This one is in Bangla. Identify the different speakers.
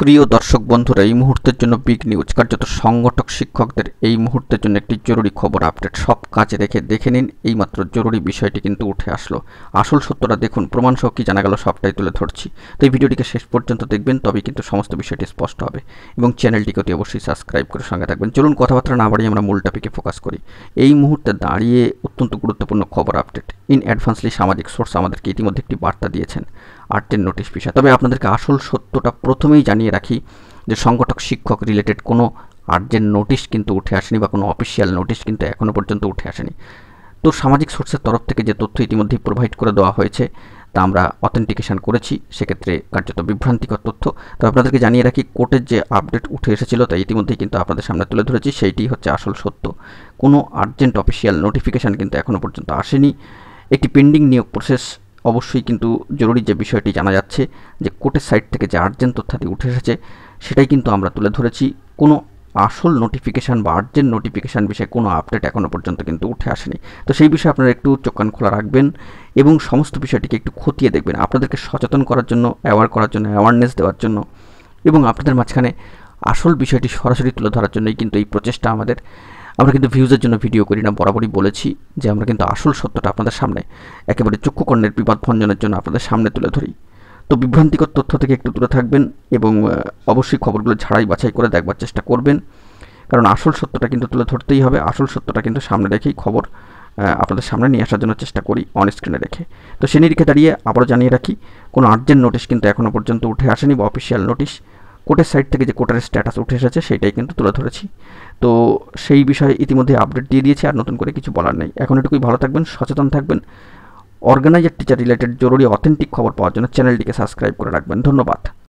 Speaker 1: প্রিয় দর্শক বন্ধুরা, এই মুহূর্তের জন্য বিগ নিউজ। কার্যত সংগঠক শিক্ষকদের এই মুহূর্তের জন্য একটি জরুরি খবর আপডেট। সব কাজে রেখে দেখে নিন, এইমাত্র জরুরি বিষয়টি কিন্তু উঠে আসলো। আসল সত্যটা দেখুন, প্রমাণ সহ কি জানা গেল সবটাই তুলে ধরছি। তো এই ভিডিওটিকে শেষ পর্যন্ত দেখবেন, তবেই কিন্তু সমস্ত বিষয়টি স্পষ্ট হবে। এবং চ্যানেলটিকে অতি অবশ্যই সাবস্ক্রাইব করে সঙ্গে থাকবেন। চলুন কথাবার্তা না বাড়িয়ে আমরা মূল টপিকে ফোকাস করি। এই মুহূর্তে দাঁড়িয়ে অত্যন্ত গুরুত্বপূর্ণ খবর আপডেট। ইন অ্যাডভান্সলি সামাজিক সোর্স আমাদেরকে ইতিমধ্যে একটি বার্তা দিয়েছেন আর্টের নোটিশ বিষয়। তবে আপনাদেরকে আসল সত্যটা প্রথমেই জানিয়ে রাখি যে সংগঠক শিক্ষক রিলেটেড কোনো আর্জেন্ট নোটিশ কিন্তু উঠে আসেনি, বা কোনো অফিসিয়াল নোটিশ কিন্তু এখনও পর্যন্ত উঠে আসেনি। তো সামাজিক সোর্সের তরফ থেকে যে তথ্য ইতিমধ্যেই প্রোভাইড করে দেওয়া হয়েছে তা আমরা অথেন্টিকেশন করেছি, সেক্ষেত্রে কার্যত বিভ্রান্তিকর তথ্য। তো আপনাদেরকে জানিয়ে রাখি, কোর্টের যে আপডেট উঠে এসেছিল তা ইতিমধ্যেই কিন্তু আপনাদের সামনে তুলে ধরেছি, সেইটি হচ্ছে আসল সত্য। কোনো আর্জেন্ট অফিসিয়াল নোটিফিকেশান কিন্তু এখনও পর্যন্ত আসেনি। একটি পেন্ডিং নিয়োগ প্রসেস অবশ্যই, কিন্তু জরুরি যে বিষয়টি জানা যাচ্ছে যে কোর্টের সাইড থেকে যে আর্জেন্ট তথ্যাদি উঠে এসেছে সেটাই কিন্তু আমরা তুলে ধরেছি। কোনো আসল নোটিফিকেশান বা আর্জেন্ট নোটিফিকেশান বিষয়ে কোনো আপডেট এখনও পর্যন্ত কিন্তু উঠে আসেনি। তো সেই বিষয়ে আপনারা একটু চোখ কান খোলা রাখবেন এবং সমস্ত বিষয়টিকে একটু খতিয়ে দেখবেন, আপনাদেরকে সচেতন করার জন্য, অ্যাওয়ারনেস দেওয়ার জন্য, এবং আপনাদের মাঝখানে আসল বিষয়টি সরাসরি তুলে ধরার জন্যই কিন্তু এই প্রচেষ্টা আমাদের। আমরা কিন্তু ভিউজের জন্য ভিডিও করি না, বরাবরই বলেছি যে আমরা কিন্তু আসল সত্যটা আপনাদের সামনে একেবারে চক্ষুকর্ণের বিবাদ ভঞ্জনের জন্য আপনাদের সামনে তুলে ধরি। তো বিভ্রান্তিকর তথ্য থেকে একটু দূরে থাকবেন এবং অবশ্যই খবরগুলো ঝাড়াই বাছাই করে দেখবার চেষ্টা করবেন, কারণ আসল সত্যটা কিন্তু তুলে ধরতেই হবে। আসল সত্যটা কিন্তু সামনে রেখেই খবর আপনাদের সামনে নিয়ে আসার জন্য চেষ্টা করি, অন স্ক্রিনে রেখে। তো সে নিরিখে দাঁড়িয়ে আবারও জানিয়ে রাখি, কোনো আর্জেন্ট নোটিশ কিন্তু এখনও পর্যন্ত উঠে আসেনি, বা অফিসিয়াল নোটিশ। কোর্টের সাইড থেকে যে কোর্টের স্ট্যাটাস উঠে এসেছে সেটাই কিন্তু তুলে ধরেছি। তো সেই বিষয়ে ইতিমধ্যে আপডেট দিয়ে দিয়েছি, আর নতুন করে কিছু বলার নেই। এখন এটুকুই, ভালো থাকবেন, সচেতন থাকবেন। অর্গানাইজার টিচার রিলেটেড জরুরি অথেন্টিক খবর পাওয়ার জন্য চ্যানেলটিকে সাবস্ক্রাইব করে রাখবেন। ধন্যবাদ।